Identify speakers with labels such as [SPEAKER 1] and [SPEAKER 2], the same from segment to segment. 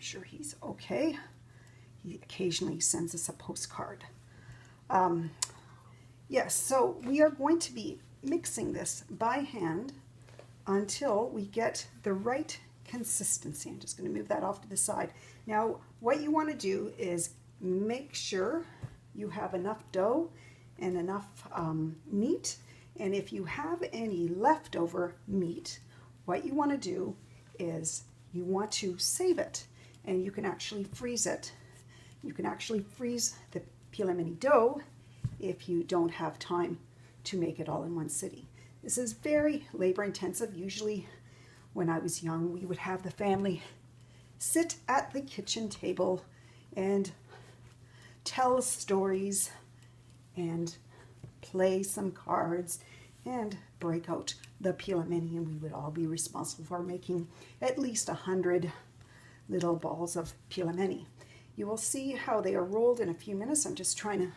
[SPEAKER 1] sure he's okay. He occasionally sends us a postcard. Yes, so we are going to be mixing this by hand until we get the right consistency. I'm just going to move that off to the side. Now, what you want to do is make sure you have enough dough and enough meat. And if you have any leftover meat, what you want to do is you want to save it, and you can actually freeze it. You can actually freeze the Pelmeni dough if you don't have time to make it all in one sitting. This is very labor intensive. Usually when I was young, we would have the family sit at the kitchen table and tell stories and play some cards and break out the Pelmeni, and we would all be responsible for making at least 100 little balls of Pelmeni. You will see how they are rolled in a few minutes. I'm just trying to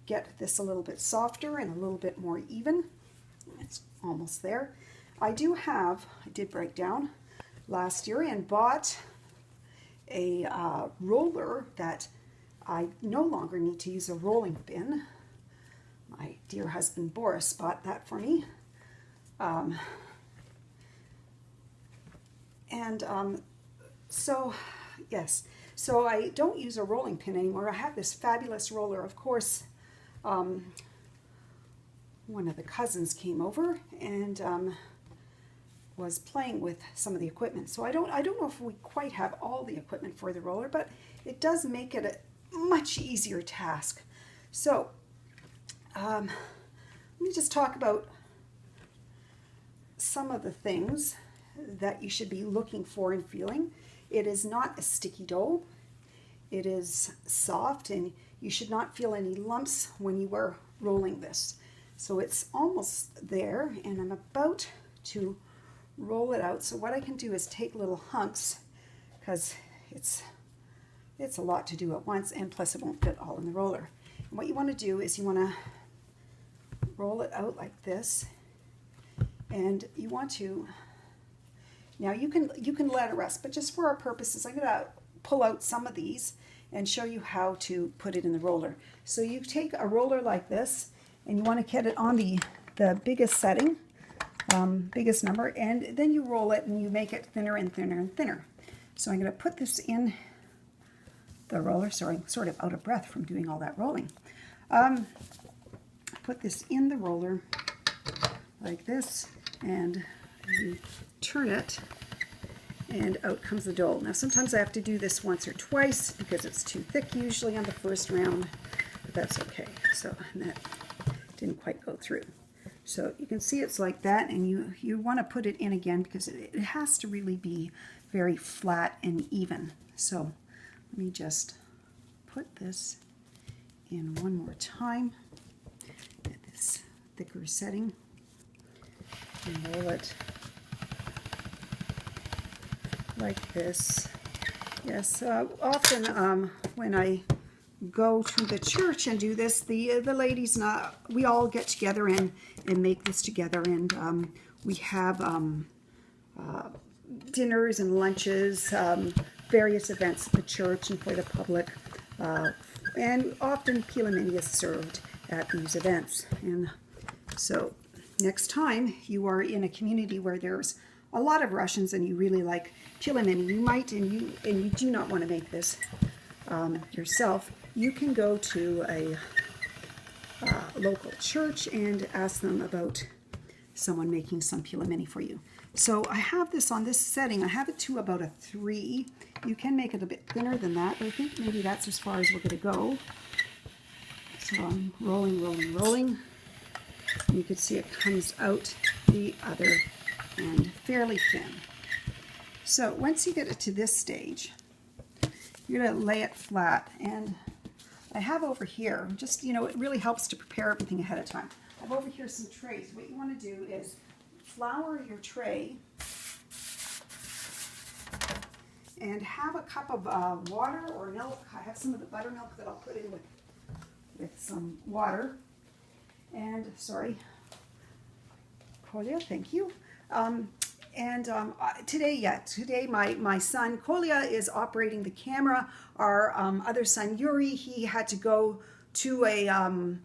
[SPEAKER 1] get this a little bit softer and a little bit more even. It's almost there. I did break down last year and bought a roller that I no longer need to use a rolling pin. My dear husband Boris bought that for me. So yes, so I don't use a rolling pin anymore. I have this fabulous roller. Of course, one of the cousins came over and was playing with some of the equipment. So I don't know if we quite have all the equipment for the roller, but it does make it a much easier task. So let me just talk about some of the things that you should be looking for and feeling. It is not a sticky dough. It is soft, and you should not feel any lumps when you are rolling this. So it's almost there, and I'm about to roll it out. So what I can do is take little hunks, because it's a lot to do at once, and plus it won't fit all in the roller. And what you want to do is you want to roll it out like this, and you want to, now you can let it rest, but just for our purposes, I'm going to pull out some of these and show you how to put it in the roller. So you take a roller like this, and you want to get it on the biggest setting, biggest number, and then you roll it and you make it thinner and thinner and thinner. So I'm going to put this in the roller. Sorry, I'm sort of out of breath from doing all that rolling. Put this in the roller like this, and you turn it, and out comes the dough. Now sometimes I have to do this once or twice because it's too thick usually on the first round, but that's okay. So that didn't quite go through. So you can see it's like that, and you want to put it in again because it has to really be very flat and even. So let me just put this in one more time at this thicker setting and roll it like this. Yes, often when I go to the church and do this, the ladies, we all get together and make this together, and we have dinners and lunches, various events at the church and for the public, and often Pelmeni is served at these events. And so next time you are in a community where there's a lot of Russians and you really like Pelmeni, you might, and you do not want to make this yourself, you can go to a local church and ask them about someone making some Pelmeni for you. So I have this on this setting. I have it to about a 3. You can make it a bit thinner than that, but I think maybe that's as far as we're going to go. So I'm rolling, rolling, rolling. And you can see it comes out the other end fairly thin. So once you get it to this stage, you're going to lay it flat. And I have over here, just, it really helps to prepare everything ahead of time. I have over here some trays. What you want to do is flour your tray and have a cup of water or milk. I have some of the buttermilk that I'll put in with some water. And, sorry, Kolia, thank you. And today my son Kolya is operating the camera. Our other son Yuri, he had to go to an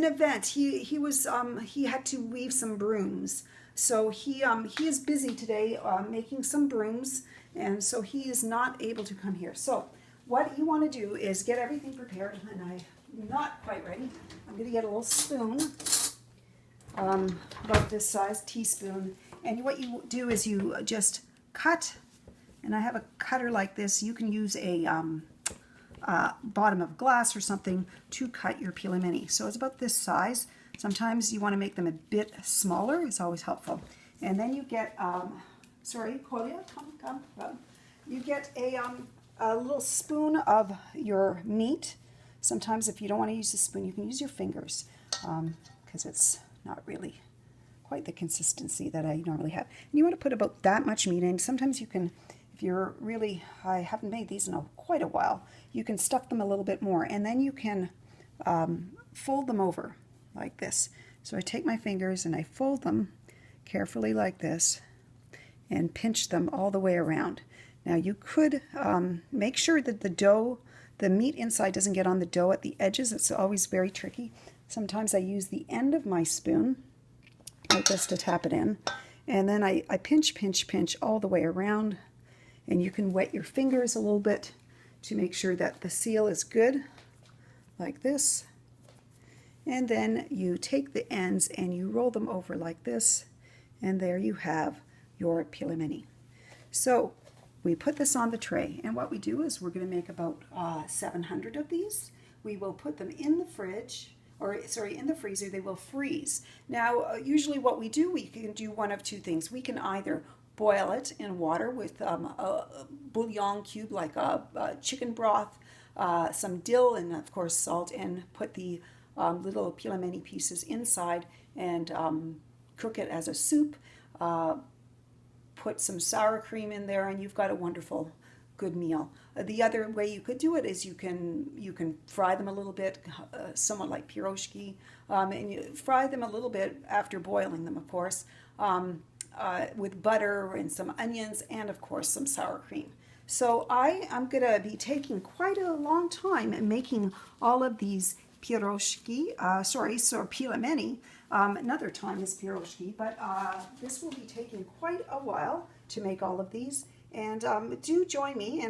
[SPEAKER 1] event. He had to weave some brooms, so he is busy today making some brooms, and so he is not able to come here. So what you want to do is get everything prepared, and I'm not quite ready. I'm going to get a little spoon, about this size, teaspoon, and what you do is you just cut, and I have a cutter like this. You can use a bottom of glass or something to cut your pelmeni. So it's about this size. Sometimes you want to make them a bit smaller. It's always helpful. And then you get, sorry, Kolya, come. You get a little spoon of your meat. Sometimes if you don't want to use a spoon, you can use your fingers, because it's not really quite the consistency that I normally have. And you want to put about that much meat in. Sometimes you can, if you're really, I haven't made these in quite a while, you can stuff them a little bit more, and then you can fold them over like this. So I take my fingers and I fold them carefully like this and pinch them all the way around. Now you could make sure that the meat inside doesn't get on the dough at the edges. It's always very tricky. Sometimes I use the end of my spoon like this to tap it in, and then I pinch all the way around, and you can wet your fingers a little bit to make sure that the seal is good, like this. And then you take the ends and you roll them over like this, and there you have your pelmeni. So we put this on the tray, and what we do is we're going to make about 700 of these. We will put them in the fridge, or sorry, in the freezer. They will freeze. Now, usually what we do, we can do one of two things. We can either boil it in water with a bouillon cube, like a chicken broth, some dill, and of course salt, and put the little pelmeni pieces inside and cook it as a soup. Put some sour cream in there, and you've got a wonderful, good meal. The other way you could do it is you can fry them a little bit, somewhat like pierogi, and you fry them a little bit after boiling them, of course, with butter and some onions, and of course some sour cream. So I am going to be taking quite a long time in making all of these pelmeni. Another time is pierogi, but this will be taking quite a while to make all of these. And do join me. And